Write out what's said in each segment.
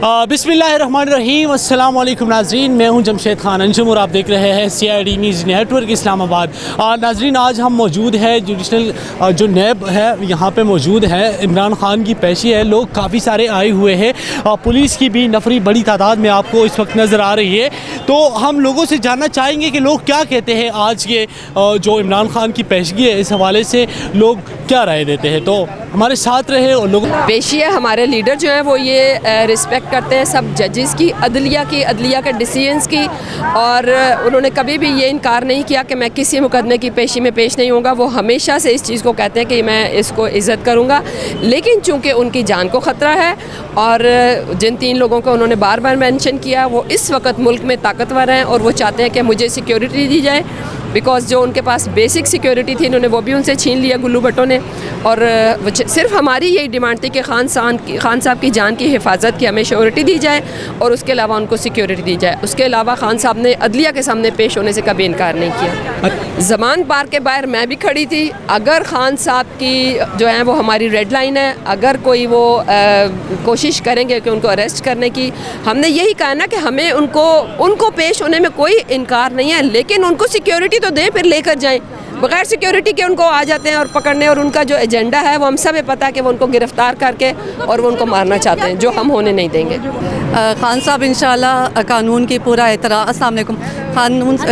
बिस्मिल्लाहिर्रहमानिर्रहीम। अस्सलाम वालेकुम नाज़रीन, मैं हूं जमशेद खान अंजुम और आप देख रहे हैं CID न्यूज़ नेटवर्क इस्लामाबाद। नाज़रीन, आज हम मौजूद है जुडिशनल जो नैब है यहाँ पे मौजूद है। इमरान खान की पेशी है, लोग काफ़ी सारे आए हुए हैं। पुलिस की भी नफरी बड़ी तादाद में आपको इस वक्त नज़र आ रही है। तो हम लोगों से जानना चाहेंगे कि लोग क्या कहते हैं आज के जो इमरान खान की पेशगी है, इस हवाले से लोग क्या राय देते हैं। तो हमारे साथ रहे और लोग पेशी है। हमारे लीडर जो हैं वो ये रिस्पेक्ट करते हैं सब जजेस की, अदलिया के डिसीजंस की, और उन्होंने कभी भी ये इनकार नहीं किया कि मैं किसी मुकदमे की पेशी में पेश नहीं होऊंगा। वो हमेशा से इस चीज़ को कहते हैं कि मैं इसको इज़्ज़त करूंगा, लेकिन चूंकि उनकी जान को ख़तरा है और जिन 3 लोगों को उन्होंने बार बार मेंशन किया वो इस वक्त मुल्क में ताकतवर हैं और वो चाहते हैं कि मुझे सिक्योरिटी दी जाए, बिकॉज़ जो उनके पास बेसिक सिक्योरिटी थी उन्होंने वो भी उनसे छीन लिया गुल्लू भट्टों ने। और सिर्फ हमारी यही डिमांड थी कि खान साहब की जान की हिफाजत की हमें श्योरिटी दी जाए और उसके अलावा उनको सिक्योरिटी दी जाए। उसके अलावा खान साहब ने अदलिया के सामने पेश होने से कभी इनकार नहीं किया। ज़मान पार्क के बाहर मैं भी खड़ी थी। अगर खान साहब की जो है वो हमारी रेड लाइन है, अगर कोई वो कोशिश करेंगे कि उनको अरेस्ट करने की, हमने यही कहा ना कि हमें उनको पेश होने में कोई इनकार नहीं है, लेकिन उनको सिक्योरिटी तो दें, फिर लेकर जाएं। बगैर सिक्योरिटी के उनको आ जाते हैं और पकड़ने, और उनका जो एजेंडा है वो हम सब पता है कि वो उनको गिरफ़्तार करके और वो उनको मारना चाहते हैं, जो हम होने नहीं देंगे। खान साहब इंशाल्लाह कानून की पूरा एहतराम, अस्सलाम वालेकुम,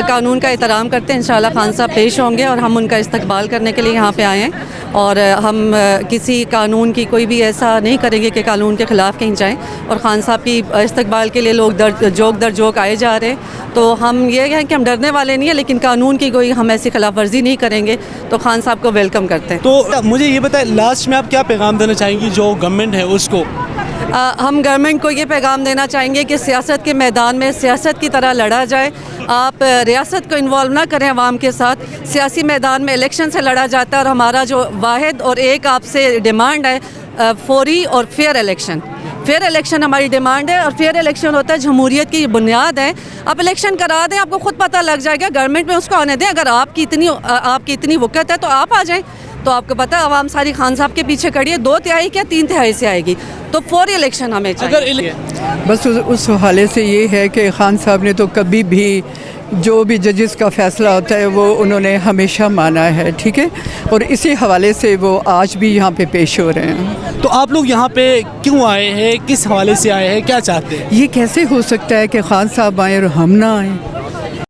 कानून का एहतराम करते हैं। इंशाल्लाह खान साहब पेश होंगे और हम उनका इस्तकबाल करने के लिए यहाँ पे आए हैं। और हम किसी कानून की कोई भी ऐसा नहीं करेंगे कि कानून के ख़िलाफ़ कहीं जाएं। और ख़ान साहब की इस्तकबाल के लिए लोग दर जोक आए जा रहे हैं। तो हम ये हैं कि हम डरने वाले नहीं हैं, लेकिन कानून की कोई हम ऐसी खिलाफ वर्जी नहीं करेंगे। तो खान साहब को वेलकम करते हैं। तो मुझे ये बताएं, लास्ट में आप क्या पैगाम देना चाहेंगी जो गवर्नमेंट है उसको? हम गवर्नमेंट को ये पैगाम देना चाहेंगे कि सियासत के मैदान में सियासत की तरह लड़ा जाए। आप रियासत को इन्वॉल्व ना करें अवाम के साथ। सियासी मैदान में इलेक्शन से लड़ा जाता है और हमारा जो वाहिद और एक आपसे डिमांड है फौरी और फेयर इलेक्शन। फेयर इलेक्शन हमारी डिमांड है और फेयर इलेक्शन होता है जमहूरियत की बुनियाद है। आप इलेक्शन करा दें, आपको खुद पता लग जाएगा। गवर्नमेंट में उसको आने दें। अगर आपकी इतनी वक़्त है तो आप आ जाएं। तो आपको पता है आवाम सारी खान साहब के पीछे खड़ी है, 2/3 क्या 3/3 से आएगी। तो फौरी इलेक्शन हमें चाहिए। बस उस हवाले से ये है कि खान साहब ने तो कभी भी जो भी जजेस का फ़ैसला होता है वो उन्होंने हमेशा माना है, ठीक है, और इसी हवाले से वो आज भी यहाँ पे पेश हो रहे हैं। तो आप लोग यहाँ पे क्यों आए हैं, किस हवाले से आए हैं, क्या चाहते हैं? ये कैसे हो सकता है कि खान साहब आए और हम ना आए?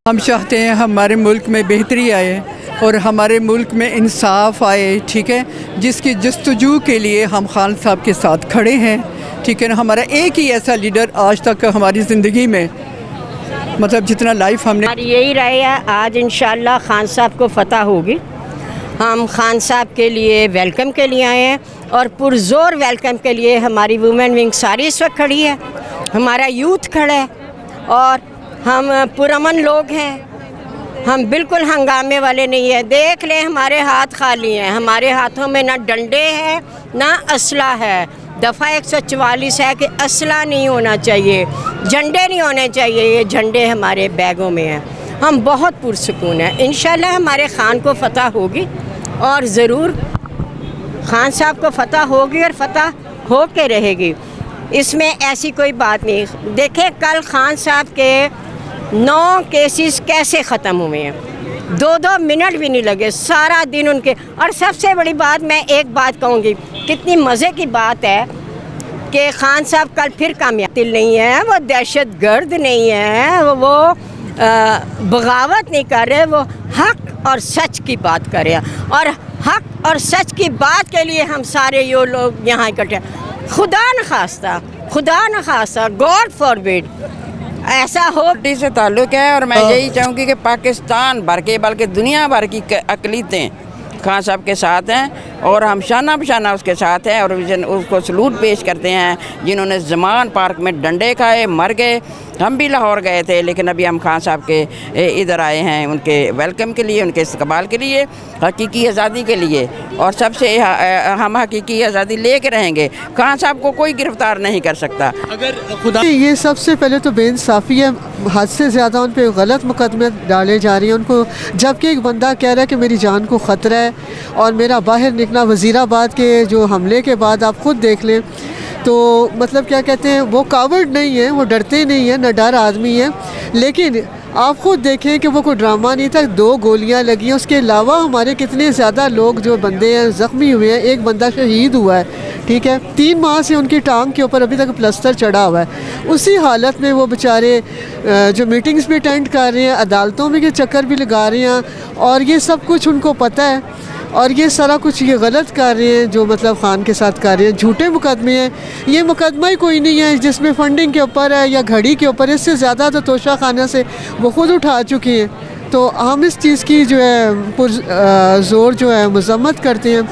हम चाहते हैं हमारे मुल्क में बेहतरी आए और हमारे मुल्क में इंसाफ आए, ठीक है, जिसकी जस्तजू के लिए हम खान साहब के साथ खड़े हैं, ठीक है ना। हमारा एक ही ऐसा लीडर आज तक हमारी ज़िंदगी में, मतलब जितना लाइफ हमने, यही राय है आज इंशाल्लाह खान साहब को फतह होगी। हम खान साहब के लिए वेलकम के लिए आए हैं और पुरजोर वेलकम के लिए हमारी वुमेन विंग सारी इस वक्त खड़ी है, हमारा यूथ खड़ा है और हम पुरअमन लोग हैं। हम बिल्कुल हंगामे वाले नहीं हैं। देख लें हमारे हाथ खाली हैं, हमारे हाथों में ना डंडे हैं ना असला है। दफ़ा 144 है कि असला नहीं होना चाहिए, झंडे नहीं होने चाहिए। ये झंडे हमारे बैगों में हैं। हम बहुत पुरसुकून हैं। इंशाल्लाह हमारे खान को फतह होगी और ज़रूर खान साहब को फतह होगी और फतह हो के रहेगी। इसमें ऐसी कोई बात नहीं। देखें कल खान साहब के 9 केसेस कैसे ख़त्म हुए हैं, 2-2 मिनट भी नहीं लगे, सारा दिन उनके। और सबसे बड़ी बात मैं एक बात कहूँगी, कितनी मज़े की बात है कि खान साहब कल फिर कामयाब नहीं है, वो दहशत गर्द नहीं है, वो बगावत नहीं कर रहे, वो हक़ और सच की बात कर रहे हैं। और हक़ और सच की बात के लिए हम सारे ये लोग यहाँ इकट्ठे। खुदा न खास्ता गॉड फॉरबिड ऐसा हो से ताल्लुक़ है। और मैं यही चाहूँगी कि पाकिस्तान भर के बल्कि दुनिया भर की अक़लीतें खान साहब के साथ हैं और हम शाना बशाना उसके साथ हैं और उसको सलूट पेश करते हैं, जिन्होंने ज़मान पार्क में डंडे खाए, मर गए। हम भी लाहौर गए थे, लेकिन अभी हम खान साहब के इधर आए हैं उनके वेलकम के लिए, उनके इस्तकबाल के लिए, हकीकी आज़ादी के लिए। और सबसे हम हकीकी आज़ादी ले के रहेंगे। खान साहब को कोई गिरफ़्तार नहीं कर सकता। अगर खुदा ये सबसे पहले तो बेइंसाफ़ी है, हद से ज़्यादा उन पे गलत मुकदमे डाले जा रही हैं उनको, जबकि एक बंदा कह रहा है कि मेरी जान को ख़तरा है और मेरा बाहर निकलना। वज़ीराबाद के जो हमले के बाद आप ख़ुद देख लें تو مطلب کیا کہتے ہیں وہ کاورڈ نہیں ہے, وہ ڈرتے نہیں ہیں, نہ ڈر آدمی ہے. لیکن آپ خود دیکھیں کہ وہ کوئی ڈرامہ نہیں تھا, 2 گولیاں لگی ہیں. اس کے علاوہ ہمارے کتنے زیادہ لوگ جو بندے ہیں زخمی ہوئے ہیں, ایک بندہ شہید ہوا ہے, ٹھیک ہے, 3 ماہ سے ان کی ٹانگ کے اوپر ابھی تک پلسٹر چڑھا ہوا ہے. اسی حالت میں وہ بیچارے جو میٹنگز بھی اٹینڈ کر رہے ہیں, عدالتوں میں کے چکر بھی لگا رہے ہیں, اور یہ سب کچھ ان کو پتہ ہے, اور یہ سارا کچھ یہ غلط کر رہے ہیں جو مطلب خان کے ساتھ کر رہے ہیں. جھوٹے مقدمے ہیں, یہ مقدمہ ہی کوئی نہیں ہے جس میں فنڈنگ کے اوپر ہے یا گھڑی کے اوپر. اس سے زیادہ تو توشہ خانہ سے وہ خود اٹھا چکی ہیں. تو ہم اس چیز کی جو ہے زور جو ہے مذمت کرتے ہیں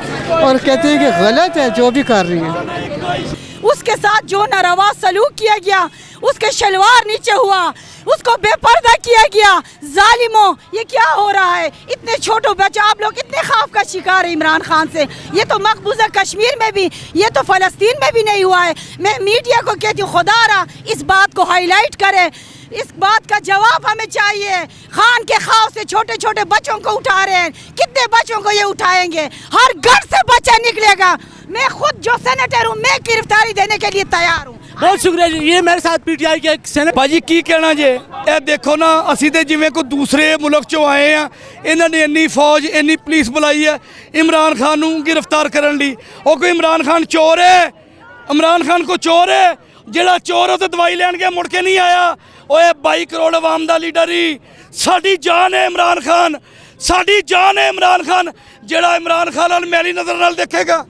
اور کہتے ہیں کہ غلط ہے جو بھی کر رہی ہیں. اس کے ساتھ جو ناروا سلوک کیا گیا, اس کے شلوار نیچے ہوا, اس کو بے پردہ کیا گیا. ظالموں, یہ کیا ہو رہا ہے؟ اتنے چھوٹے بچے, آپ لوگ اتنے خوف کا شکار ہیں عمران خان سے. یہ تو مقبوضہ کشمیر میں بھی, یہ تو فلسطین میں بھی نہیں ہوا ہے. میں میڈیا کو کہتی ہوں خدا را اس بات کو ہائی لائٹ کرے, اس بات کا جواب ہمیں چاہیے. خان کے خوف سے چھوٹے چھوٹے بچوں کو اٹھا رہے ہیں. کتنے بچوں کو یہ اٹھائیں گے؟ ہر گھر سے بچہ نکلے گا. میں خود جو سینیٹر ہوں, میں گرفتاری دینے کے لیے تیار ہوں. بہت شکریہ جی. یہ میرے ساتھ پی ٹی آئی کے ایک سینیٹر. ਭਾਜੀ ਕੀ ਕਹਿਣਾ ਜੇ ਇਹ ਦੇਖੋ ਨਾ, ਅਸੀਂ ਤੇ ਜਿਵੇਂ ਕੋਈ ਦੂਸਰੇ ਮੁਲਕ ਚੋਂ ਆਏ ਆ, ਇਹਨਾਂ ਨੇ ਇੰਨੀ ਫੌਜ ਇੰਨੀ ਪੁਲਿਸ ਬੁਲਾਈ ਹੈ ਇਮਰਾਨ ਖਾਨ ਨੂੰ ਗ੍ਰਿਫਤਾਰ ਕਰਨ ਲਈ. ਉਹ ਕੋਈ ਇਮਰਾਨ ਖਾਨ ਚੋਰ ਹੈ? ਇਮਰਾਨ ਖਾਨ ਕੋ ਚੋਰ ਹੈ? ਜਿਹੜਾ ਚੋਰ ਉਹ ਤੇ ਦਵਾਈ ਲੈਣ ਗਿਆ ਮੁੜ ਕੇ ਨਹੀਂ ਆਇਆ. ਓਏ 22 ਕਰੋੜ ਆਵਾਮ ਦਾ ਲੀਡਰ ਹੀ ਸਾਡੀ ਜਾਨ ਹੈ ਇਮਰਾਨ ਖਾਨ, ਸਾਡੀ ਜਾਨ ਹੈ ਇਮਰਾਨ ਖਾਨ. ਜਿਹੜਾ ਇਮਰਾਨ ਖਾਨ ਨਾਲ ਮੈਲੀ ਨਜ਼ਰ ਨਾਲ ਦੇਖੇਗਾ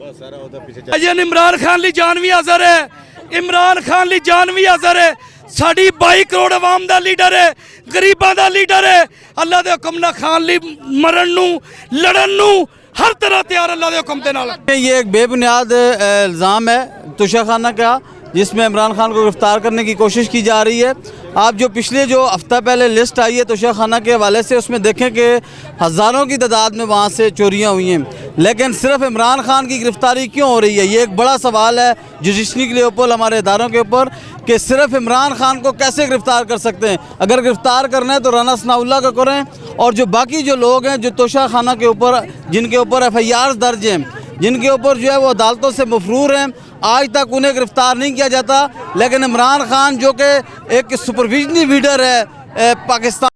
ਅਜੇ ਇਮਰਾਨ ਖਾਨ ਲਈ ਜਾਨ ਵੀ ਹਾਜ਼ਰ ਹੈ, ਇਮਰਾਨ ਖਾਨ ਲਈ ਜਾਨ ਵੀ ਹਾਜ਼ਰ ਹੈ. ਸਾਡੀ 22 ਕਰੋੜ ਆਵਾਮ ਦਾ ਲੀਡਰ ਹੈ, ਗਰੀਬਾਂ ਦਾ ਲੀਡਰ ਹੈ. ਅੱਲਾ ਦੇ ਹੁਕਮ ਨਾਲ ਖਾਨ ਲਈ ਮਰਨ ਨੂੰ ਲੜਨ ਨੂੰ ہر طرح تیار اللہ دے حکم دے نال. یہ ایک بے بنیاد الزام ہے توشہ خانہ کا, جس میں عمران خان کو گرفتار کرنے کی کوشش کی جا رہی ہے. آپ جو پچھلے جو ہفتہ پہلے لسٹ آئی ہے توشہ خانہ کے حوالے سے, اس میں دیکھیں کہ ہزاروں کی تعداد میں وہاں سے چوریاں ہوئی ہیں. لیکن صرف عمران خان کی گرفتاری کیوں ہو رہی ہے؟ یہ ایک بڑا سوال ہے جوڈیشری کے اوپر, ہمارے اداروں کے اوپر, کہ صرف عمران خان کو کیسے گرفتار کر سکتے ہیں. اگر گرفتار کرنا ہے تو رانا ثناءاللہ کو کریں, اور جو باقی جو لوگ ہیں جو توشہ خانہ کے اوپر جن کے اوپر FIRs درج ہیں, جن کے اوپر جو ہے وہ عدالتوں سے مفرور ہیں, آج تک انہیں گرفتار نہیں کیا جاتا. لیکن عمران خان جو کہ ایک سپرویژنی لیڈر ہے پاکستان